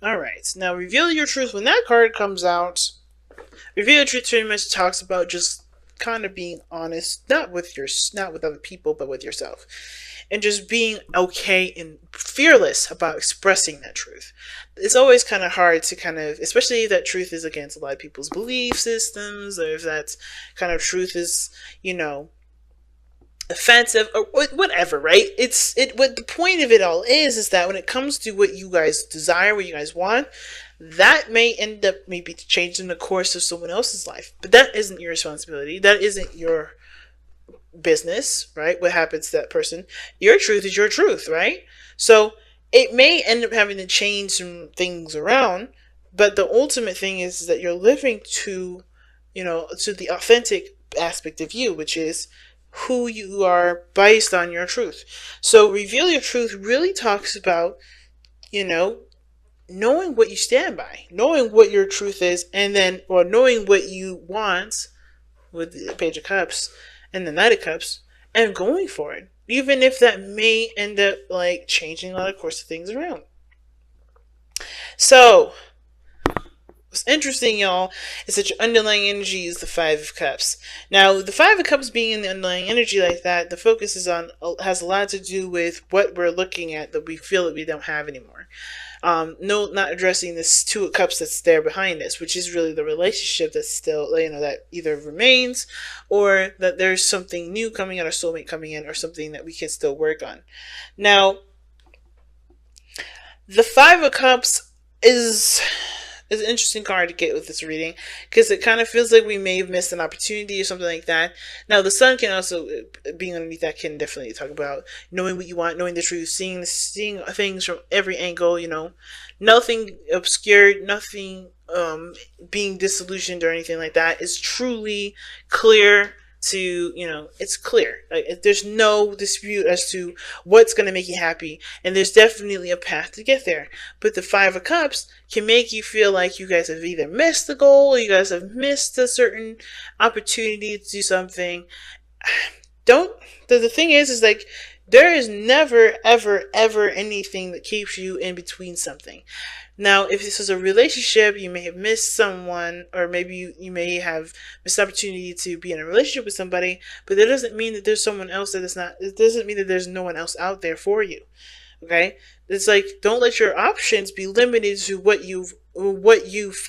Alright, now reveal your truth. When that card comes out, reveal your truth pretty much talks about just kind of being honest, not with other people, but with yourself. And just being okay and fearless about expressing that truth. It's always kind of hard to especially if that truth is against a lot of people's belief systems, or if that kind of truth is, offensive or whatever, right? What the point of it all is that when it comes to what you guys desire, what you guys want, that may end up maybe changing the course of someone else's life, but that isn't your responsibility. That isn't your business, right? What happens to that person? Your truth is your truth, right? So it may end up having to change some things around, but the ultimate thing is that you're living to, to the authentic aspect of you, which is who you are based on your truth. So reveal your truth really talks about, knowing what you stand by, knowing what your truth is, and then, or knowing what you want with the Page of Cups and the Knight of Cups, and going for it, even if that may end up like changing a lot of course of things around. So what's interesting, y'all, is that your underlying energy is the Five of Cups. Now, the Five of Cups being in the underlying energy like that, the focus has a lot to do with what we're looking at that we feel that we don't have anymore. No, not addressing this Two of Cups that's there behind this, which is really the relationship that's still, that either remains, or that there's something new coming out, or soulmate coming in, or something that we can still work on. Now, the Five of Cups is an interesting card to get with this reading, because it kind of feels like we may have missed an opportunity or something like that. Now, the sun can also, being underneath that, can definitely talk about knowing what you want, knowing the truth, seeing things from every angle, nothing obscured, nothing being disillusioned or anything like that. It's truly clear to, it's clear. Like, there's no dispute as to what's going to make you happy, and there's definitely a path to get there. But the Five of Cups can make you feel like you guys have either missed the goal, or you guys have missed a certain opportunity to do something. The thing is like, there is never, ever, ever anything that keeps you in between something. Now, if this is a relationship, you may have missed someone, or maybe you may have missed the opportunity to be in a relationship with somebody, but that doesn't mean that there's someone else it doesn't mean that there's no one else out there for you. Okay? It's like, don't let your options be limited to what you've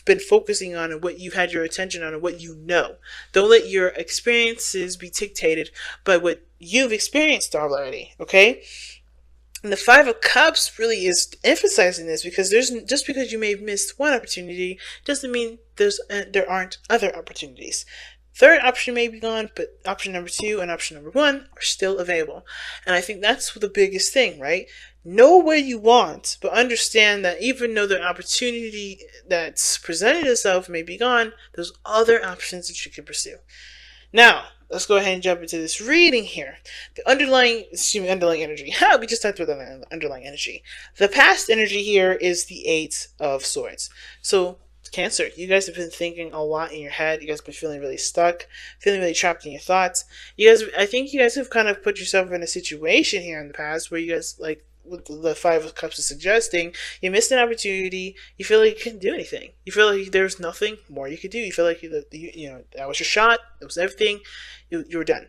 been focusing on, and what you've had your attention on, and what you know. Don't let your experiences be dictated by what you've experienced already. Okay? And the Five of Cups really is emphasizing this, because just because you may have missed one opportunity doesn't mean there aren't other opportunities. Third option may be gone, but option number 2 and option number 1 are still available. And I think that's the biggest thing, right? Know what you want, but understand that even though the opportunity that's presented itself may be gone, there's other options that you can pursue. Now, let's go ahead and jump into this reading here. The underlying energy. We just talked about the underlying energy. The past energy here is the Eight of Swords. So, Cancer, you guys have been thinking a lot in your head. You guys have been feeling really stuck, feeling really trapped in your thoughts. I think you guys have kind of put yourself in a situation here in the past where you guys, like what the Five of Cups is suggesting, you missed an opportunity. You feel like you couldn't do anything. You feel like there's nothing more you could do. You feel like that was your shot. That was everything. You were done.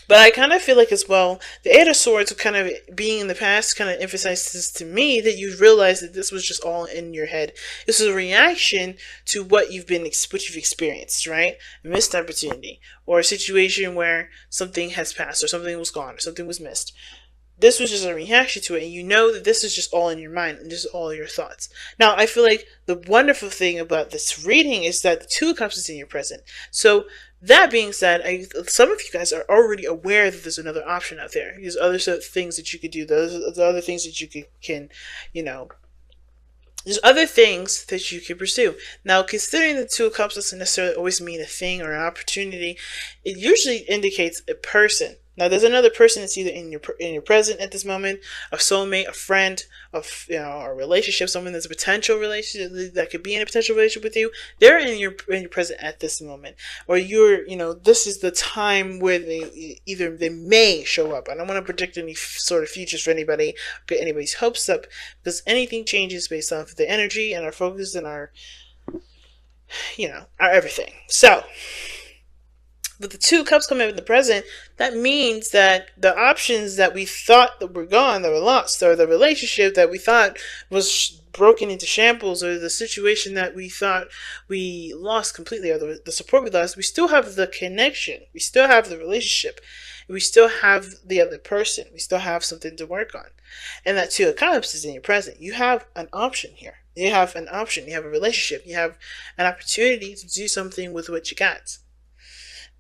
But I kind of feel like as well, the Eight of Swords kind of being in the past kind of emphasizes to me that you realize that this was just all in your head. This is a reaction to what you've experienced, right? A missed opportunity, or a situation where something has passed, or something was gone, or something was missed. This was just a reaction to it, and you know that this is just all in your mind, and just all your thoughts. Now, I feel like the wonderful thing about this reading is that the Two of Cups is in your present. So, that being said, some of you guys are already aware that there's another option out there. There's other things that you could do. There's other things that you can there's other things that you can pursue. Now, considering the Two of Cups doesn't necessarily always mean a thing or an opportunity, it usually indicates a person. Now, there's another person that's either in your present at this moment, a soulmate, a friend, a relationship, someone that's a potential relationship that could be in a potential relationship with you. They're in your present at this moment, or this is the time where they may show up. I don't want to predict any sort of futures for anybody, get anybody's hopes up, because anything changes based off of the energy and our focus and our our everything. So, with the two cups coming up in the present, that means that the options that we thought that were gone, that were lost, or the relationship that we thought was broken into shambles, or the situation that we thought we lost completely, or the support we lost, we still have the connection. We still have the relationship. We still have the other person. We still have something to work on. And that two of cups is in your present. You have an option here. You have an option. You have a relationship. You have an opportunity to do something with what you got.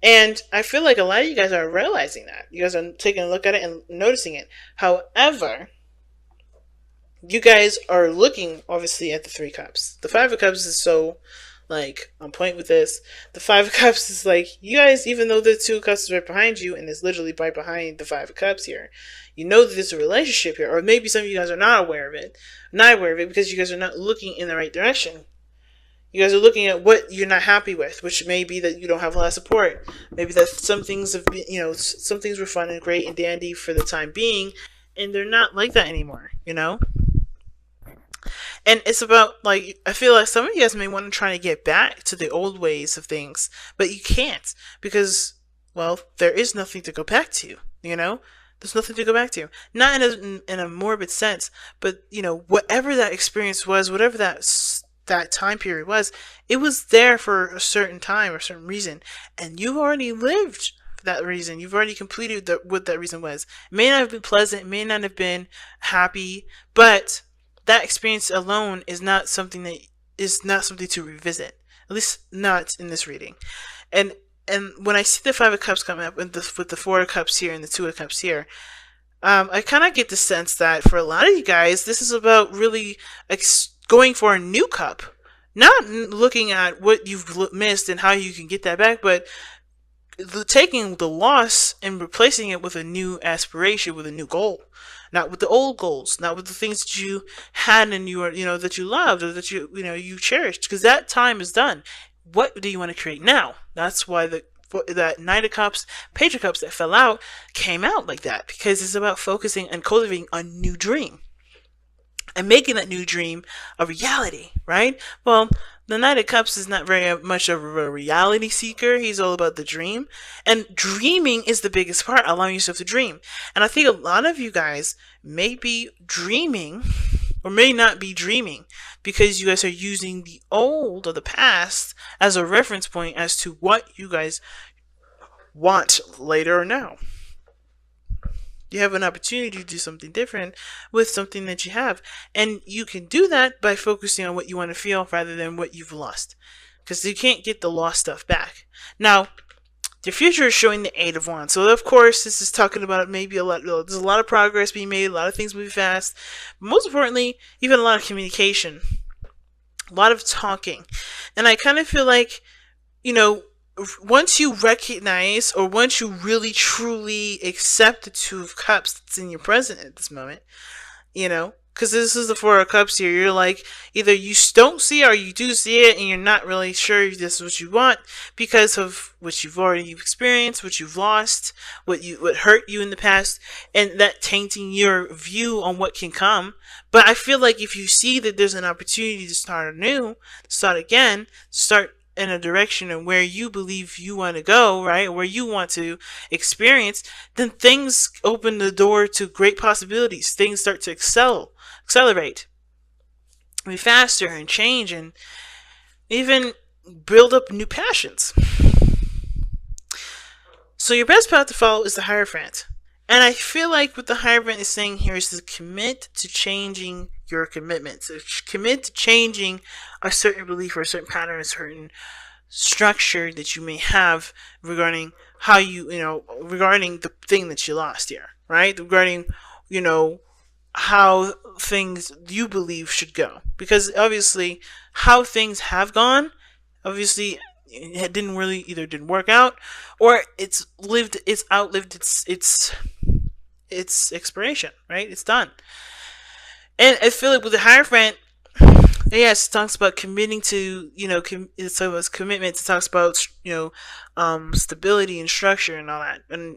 And I feel like a lot of you guys are realizing that. You guys are taking a look at it and noticing it. However, you guys are looking, obviously, at the three cups. The five of cups is so, on point with this. The five of cups is you guys, even though the two of cups is right behind you, and it's literally right behind the five of cups here, you know that there's a relationship here. Or maybe some of you guys are not aware of it. Not aware of it because you guys are not looking in the right direction. You guys are looking at what you're not happy with, which may be that you don't have a lot of support. Maybe that some things have been, some things were fun and great and dandy for the time being, and they're not like that anymore, And it's about, I feel like some of you guys may want to try to get back to the old ways of things, but you can't because, well, there is nothing to go back to, There's nothing to go back to. Not in a morbid sense, but, whatever that experience was, whatever that time period was, it was there for a certain time or a certain reason, and you've already lived for that reason. You've already completed what that reason was. It may not have been pleasant, it may not have been happy, but that experience alone is not something to revisit. At least not in this reading. And when I see the five of cups come up with the four of cups here and the two of cups here, I kind of get the sense that for a lot of you guys, this is about really going for a new cup, not looking at what you've missed and how you can get that back, but taking the loss and replacing it with a new aspiration, with a new goal, not with the old goals, not with the things that you had and that you loved or that you cherished, because that time is done. What do you want to create now? That's why that Knight of Cups, Page of Cups that fell out came out like that, because it's about focusing and cultivating a new dream. And making that new dream a reality, right? Well, the Knight of Cups is not very much of a reality seeker. He's all about the dream. And dreaming is the biggest part, allowing yourself to dream. And I think a lot of you guys may be dreaming, or may not be dreaming, because you guys are using the old or the past as a reference point as to what you guys want later or now. You have an opportunity to do something different with something that you have. And you can do that by focusing on what you want to feel rather than what you've lost. Because you can't get the lost stuff back. Now, the future is showing the Eight of Wands. So, of course, this is talking about maybe there's a lot of progress being made, a lot of things moving fast. But most importantly, even a lot of communication. A lot of talking. And I kind of feel like, once you recognize, or once you really truly accept the Two of Cups that's in your present at this moment, because this is the Four of Cups here, you're either you don't see it or you do see it, and you're not really sure if this is what you want because of what you've already experienced, what you've lost, what hurt you in the past, and that tainting your view on what can come. But I feel like if you see that there's an opportunity to start anew, start again, start in a direction and where you believe you want to go, right? Where you want to experience, then things open the door to great possibilities. Things start to accelerate, be faster and change, and even build up new passions. So your best path to follow is the Hierophant. And I feel like what the Hierophant is saying here is to commit to changing your commitments. So commit to changing a certain belief or a certain pattern, a certain structure that you may have regarding how regarding the thing that you lost here, right? Regarding, how things you believe should go. Because obviously how things have gone, obviously it didn't really either didn't work out, or it's outlived its expiration, right? It's done. And I feel like with the Hierophant, yes, it talks about committing to, so it's commitment. It talks about, stability and structure and all that, and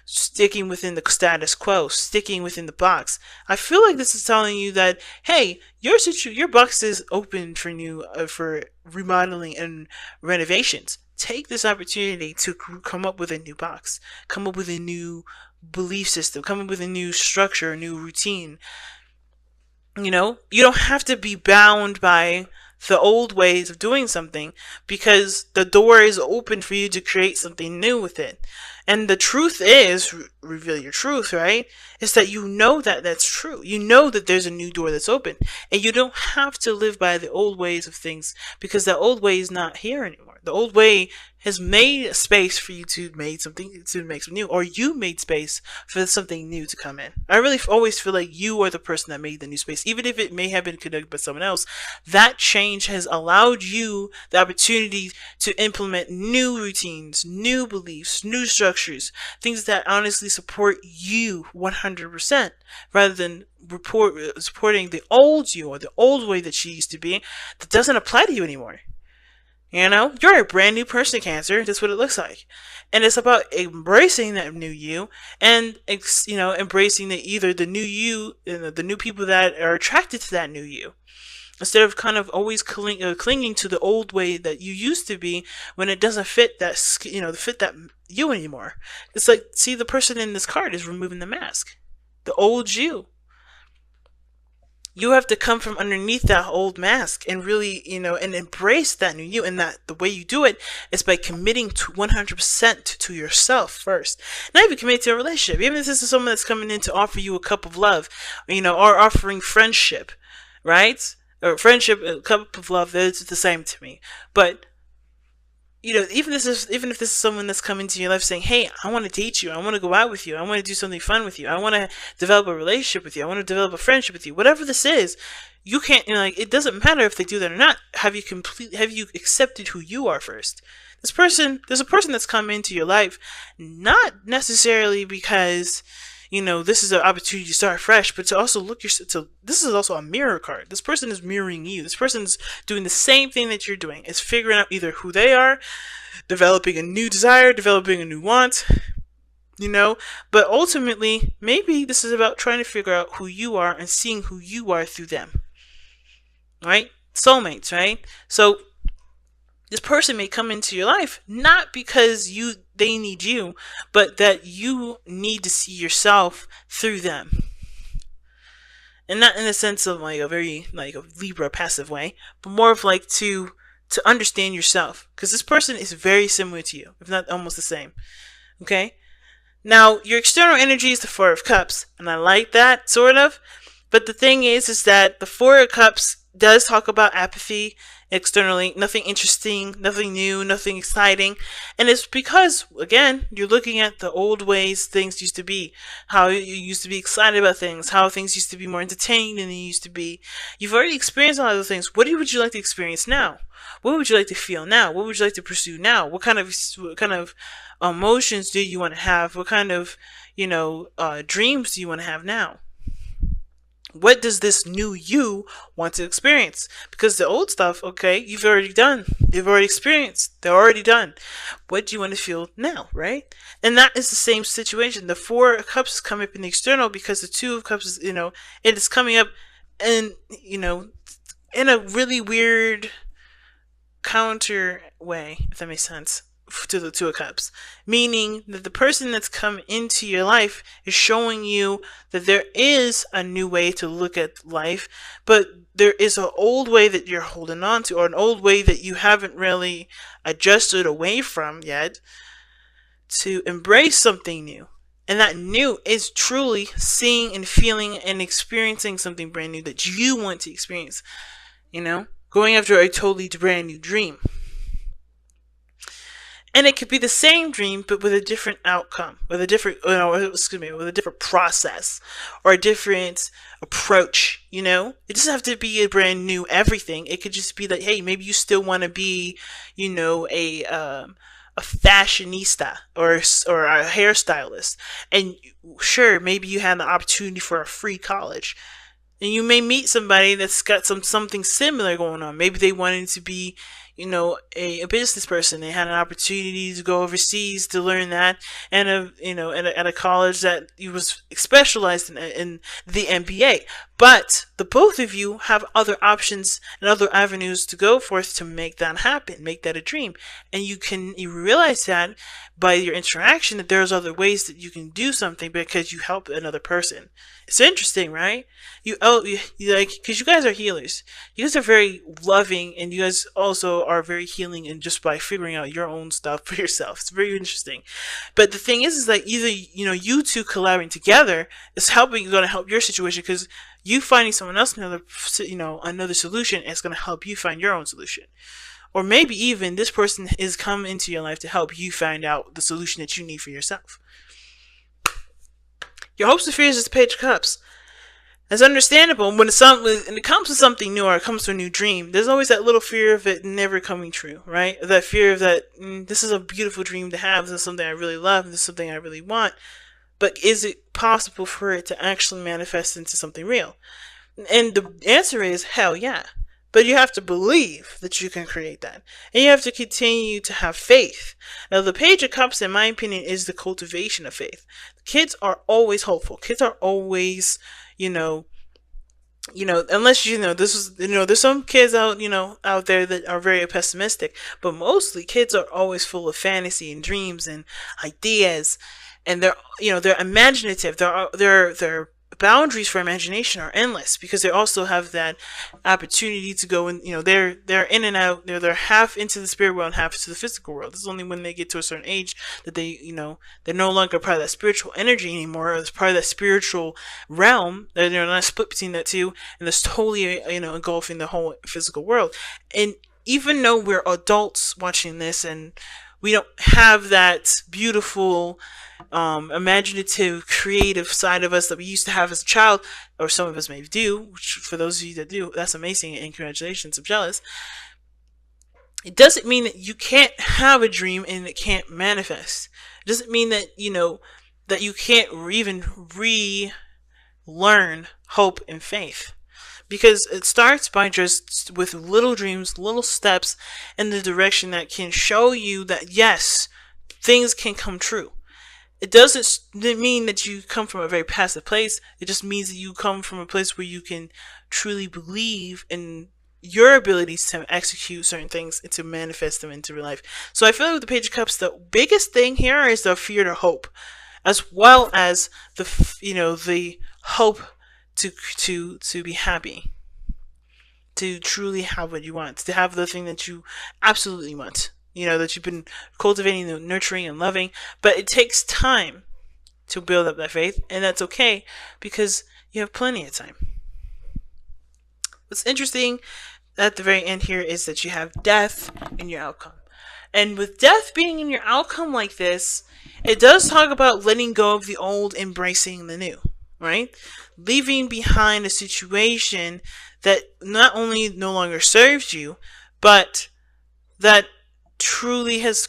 sticking within the status quo, sticking within the box. I feel like this is telling you that, hey, your box is open for new, for remodeling and renovations. Take this opportunity to come up with a new box, come up with a new belief system, come up with a new structure, a new routine. You don't have to be bound by the old ways of doing something, because the door is open for you to create something new with it. And the truth is, reveal your truth, right? Is that that that's true. You know that there's a new door that's open. And you don't have to live by the old ways of things, because the old way is not here anymore. The old way has made a space for you to make something new, or you made space for something new to come in. I really always feel like you are the person that made the new space, even if it may have been conducted by someone else. That change has allowed you the opportunity to implement new routines, new beliefs, new structures, things that honestly support you 100%, rather than supporting the old you, or the old way that she used to be, that doesn't apply to you anymore. You're a brand new person, Cancer. That's what it looks like. And it's about embracing that new you, and, embracing either the new you and the new people that are attracted to that new you, instead of kind of always clinging to the old way that you used to be, when it doesn't fit that you anymore. It's like, see, the person in this card is removing the mask. The old you. You have to come from underneath that old mask and really, and embrace that new you. And that the way you do it is by committing to 100% to yourself first. Not even committing to a relationship. Even if this is someone that's coming in to offer you a cup of love, or offering friendship, right? Or friendship, a cup of love, it's the same to me. But even if this is someone that's coming to your life saying, hey, I want to date you, I want to go out with you, I want to do something fun with you, I want to develop a relationship with you, I want to develop a friendship with you, whatever this is, you can't, it doesn't matter if they do that or not. Have you accepted who you are first? There's a person that's come into your life, not necessarily because this is an opportunity to start fresh, but to also this is also a mirror card. This person is mirroring you. This person's doing the same thing that you're doing. It's figuring out either who they are, developing a new desire, developing a new want, but ultimately, maybe this is about trying to figure out who you are and seeing who you are through them, right? Soulmates, right? So this person may come into your life not because they need you, but that you need to see yourself through them. And not in the sense of like a very like a Libra passive way, but more of like to understand yourself. Because this person is very similar to you, if not almost the same. Okay? Now, your external energy is the Four of Cups, and I like that, sort of. But the thing is that the Four of Cups does talk about apathy externally, nothing interesting, nothing new, nothing exciting. And it's because, again, you're looking at the old ways things used to be, how you used to be excited about things, how things used to be more entertaining than they used to be. You've already experienced a lot of those things. What would you like to experience now? What would you like to feel now? What would you like to pursue now? What kind of emotions do you want to have? What kind of, dreams do you want to have now? What does this new you want to experience? Because the old stuff, okay, you've already done. You've already experienced. They're already done. What do you want to feel now, right? And that is the same situation. The Four of Cups is coming up in the external because the Two of Cups is, it is coming up in, in a really weird counter way, if that makes sense, to the Two of Cups, meaning that the person that's come into your life is showing you that there is a new way to look at life, but there is an old way that you're holding on to, or an old way that you haven't really adjusted away from yet, to embrace something new. And that new is truly seeing and feeling and experiencing something brand new that you want to experience, going after a totally brand new dream. And it could be the same dream, but with a different outcome, with a different, with a different process or a different approach. It doesn't have to be a brand new everything. It could just be that, hey, maybe you still want to be, a fashionista or a hairstylist, and sure, maybe you had the opportunity for a free college, and you may meet somebody that's got something similar going on. Maybe they wanted to be, a business person. They had an opportunity to go overseas to learn that, and at a college that was specialized in the MBA. But the both of you have other options and other avenues to go forth to make that happen, make that a dream, and you realize that by your interaction that there's other ways that you can do something because you help another person. It's interesting, right? Because you guys are healers. You guys are very loving, and you guys also are very healing, and just by figuring out your own stuff for yourself. It's very interesting. But the thing is that either, you two collaborating together is going to help your situation, because you finding someone else another solution is going to help you find your own solution. Or maybe even this person is come into your life to help you find out the solution that you need for yourself. Your hopes and fears is the Page of Cups. It's understandable when it comes to something new, or it comes to a new dream. There's always that little fear of it never coming true, right? That fear of that, this is a beautiful dream to have. This is something I really love. This is something I really want. But is it possible for it to actually manifest into something real? And the answer is hell yeah. But you have to believe that you can create that. And you have to continue to have faith. Now, the Page of Cups, in my opinion, is the cultivation of faith. Kids are always hopeful. Kids are always, unless, there's some kids out there that are very pessimistic. But mostly kids are always full of fantasy and dreams and ideas. And they're imaginative. They're boundaries for imagination are endless, because they also have that opportunity to go and they're in and out. They're half into the spirit world and half into the physical world. It's only when they get to a certain age that they're no longer part of that spiritual energy anymore, or it's part of that spiritual realm. They're not split between that two, and it's totally engulfing the whole physical world. And even though we're adults watching this and we don't have that beautiful imaginative, creative side of us that we used to have as a child, or some of us may do, which for those of you that do, that's amazing, and congratulations, I'm jealous. It doesn't mean that you can't have a dream and it can't manifest. It doesn't mean that, that you can't even relearn hope and faith. Because it starts by just with little dreams, little steps in the direction that can show you that yes, things can come true. It doesn't mean that you come from a very passive place. It just means that you come from a place where you can truly believe in your abilities to execute certain things and to manifest them into real life. So I feel like with the Page of Cups, the biggest thing here is the fear to hope, as well as the hope to be happy, to truly have what you want, to have the thing that you absolutely want. That you've been cultivating and nurturing and loving, but it takes time to build up that faith, and that's okay because you have plenty of time. What's interesting at the very end here is that you have death in your outcome. And with death being in your outcome like this, it does talk about letting go of the old, embracing the new, right? Leaving behind a situation that not only no longer serves you, but that truly has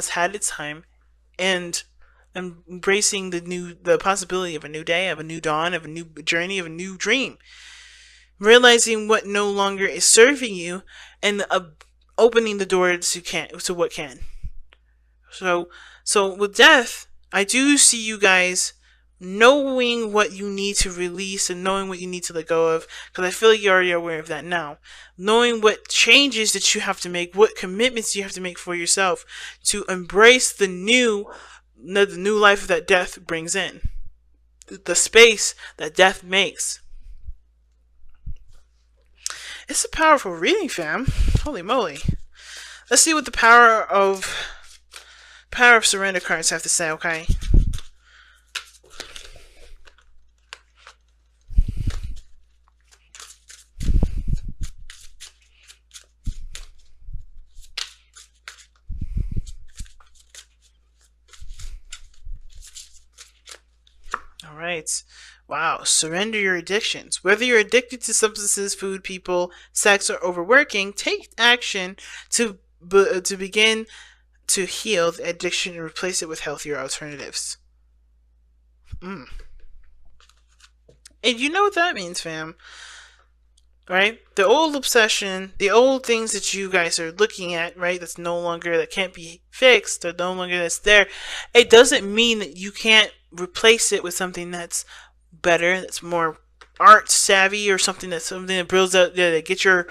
had its time, and embracing the possibility of a new day, of a new dawn, of a new journey, of a new dream. Realizing what no longer is serving you, and opening the door to what can. So with death, I do see you guys knowing what you need to release and knowing what you need to let go of, because I feel like you're already aware of that now. Knowing what changes that you have to make, what commitments you have to make for yourself to embrace the new life that death brings in, the space that death makes. It's a powerful reading, fam. Holy moly. Let's see what the power of surrender cards have to say, okay? writes, wow, surrender your addictions. Whether you're addicted to substances, food, people, sex, or overworking, take action to begin to heal the addiction and replace it with healthier alternatives. Mm. And you know what that means, fam, right? The old obsession, the old things that you guys are looking at, right? That's no longer, that can't be fixed, or no longer that's there. It doesn't mean that you can't replace it with something that's better, that's more art savvy, or something that builds up, that gets your,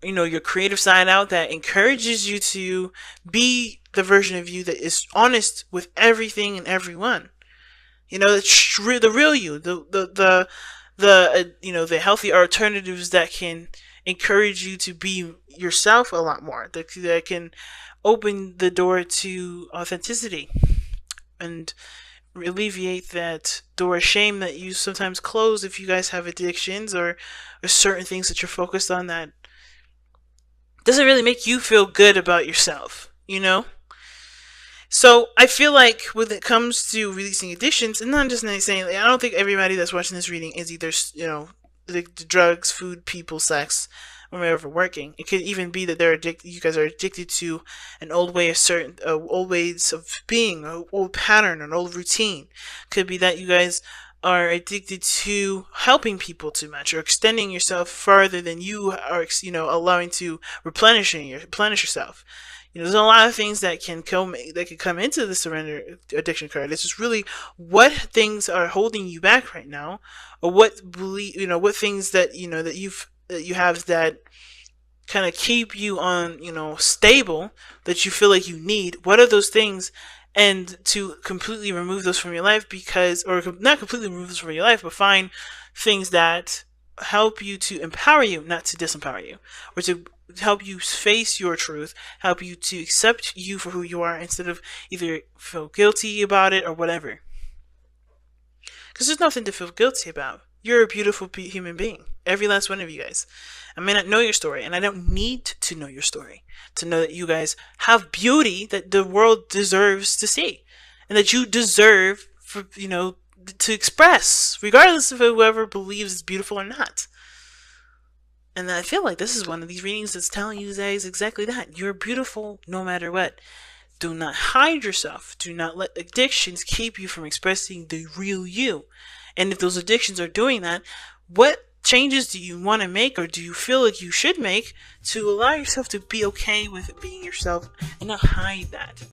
your creative side out, that encourages you to be the version of you that is honest with everything and everyone. The real you, the healthy alternatives that can encourage you to be yourself a lot more, that can open the door to authenticity and alleviate that door of shame that you sometimes close if you guys have addictions, or certain things that you're focused on that doesn't really make you feel good about yourself, So I feel like when it comes to releasing addictions, and not just saying, I don't think everybody that's watching this reading is either, the drugs, food, people, sex, or overworking. It could even be that you guys are addicted to an old way of old ways of being, an old pattern, an old routine. Could be that you guys are addicted to helping people too much, or extending yourself farther than you are, allowing to replenish yourself. There's a lot of things that can come into the surrender addiction card. It's just really what things are holding you back right now, or what things that you have that kind of keep you on stable, that you feel like you need. What are those things? And to completely remove those from your life, or not completely remove those from your life, but find things that help you, to empower you, not to disempower you, or to help you face your truth, help you to accept you for who you are, instead of either feel guilty about it or whatever. Because there's nothing to feel guilty about. You're a beautiful human being, every last one of you guys. I may not know your story, and I don't need to know your story to know that you guys have beauty that the world deserves to see, and that you deserve to express, regardless of whoever believes it's beautiful or not. And I feel like this is one of these readings that's telling you guys exactly that. You're beautiful no matter what. Do not hide yourself. Do not let addictions keep you from expressing the real you. And if those addictions are doing that, what changes do you want to make, or do you feel like you should make, to allow yourself to be okay with being yourself and not hide that?